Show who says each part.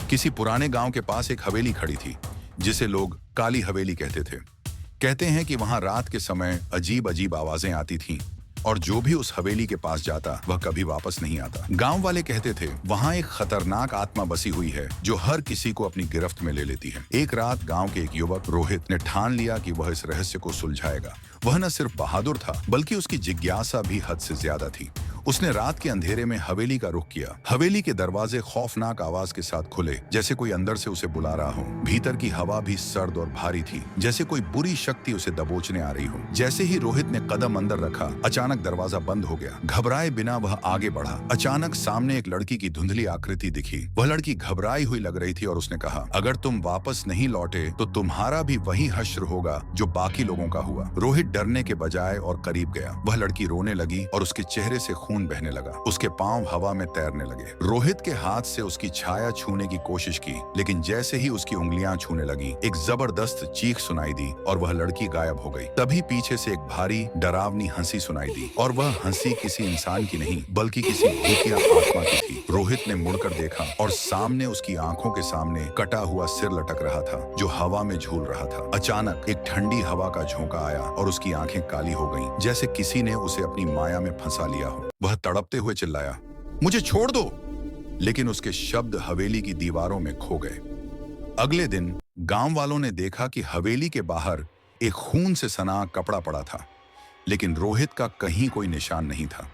Speaker 1: किसी पुराने गांव के पास एक हवेली खड़ी थी जिसे लोग काली हवेली कहते थे। कहते हैं कि वहां रात के समय अजीब अजीब आवाजें आती थीं और जो भी उस हवेली के पास जाता वह कभी वापस नहीं आता। गांव वाले कहते थे वहां एक खतरनाक आत्मा बसी हुई है जो हर किसी को अपनी गिरफ्त में ले लेती है। एक रात गांव के एक युवक रोहित ने ठान लिया कि वह इस रहस्य को सुलझाएगा। वह न सिर्फ बहादुर था बल्कि उसकी जिज्ञासा भी हद से ज्यादा थी। उसने रात के अंधेरे में हवेली का रुख किया। हवेली के दरवाजे खौफनाक आवाज के साथ खुले, जैसे कोई अंदर से उसे बुला रहा हो। भीतर की हवा भी सर्द और भारी थी, जैसे कोई बुरी शक्ति उसे दबोचने आ रही हो। जैसे ही रोहित ने कदम अंदर रखा, अचानक दरवाजा बंद हो गया। घबराए बिना वह आगे बढ़ा। अचानक सामने एक लड़की की धुंधली आकृति दिखी। वह लड़की घबराई हुई लग रही थी और उसने कहा, अगर तुम वापस नहीं लौटे तो तुम्हारा भी वही हश्र होगा जो बाकी लोगों का हुआ। रोहित डरने के बजाय और करीब गया। वह लड़की रोने लगी और उसके चेहरे से खून बहने लगा। उसके पांव हवा में तैरने लगे। रोहित के हाथ से उसकी छाया छूने की कोशिश की, लेकिन जैसे ही उसकी उंगलियां छूने लगी, एक जबरदस्त चीख सुनाई दी और वह लड़की गायब हो गई। तभी पीछे से एक भारी डरावनी हंसी सुनाई दी और वह हंसी किसी इंसान की नहीं बल्कि किसी भूतिया आत्मा की थी। रोहित ने मुड़कर देखा और सामने उसकी आंखों के सामने कटा हुआ सिर लटक रहा था जो हवा में झूल रहा था। अचानक एक ठंडी हवा का झोंका आया और उसकी आंखें काली हो गईं, जैसे किसी ने उसे अपनी माया में फंसा लिया हो। वह तड़पते हुए चिल्लाया, मुझे छोड़ दो, लेकिन उसके शब्द हवेली की दीवारों में खो गए। अगले दिन गांव वालों ने देखा कि हवेली के बाहर एक खून से सना कपड़ा पड़ा था, लेकिन रोहित का कहीं कोई निशान नहीं था।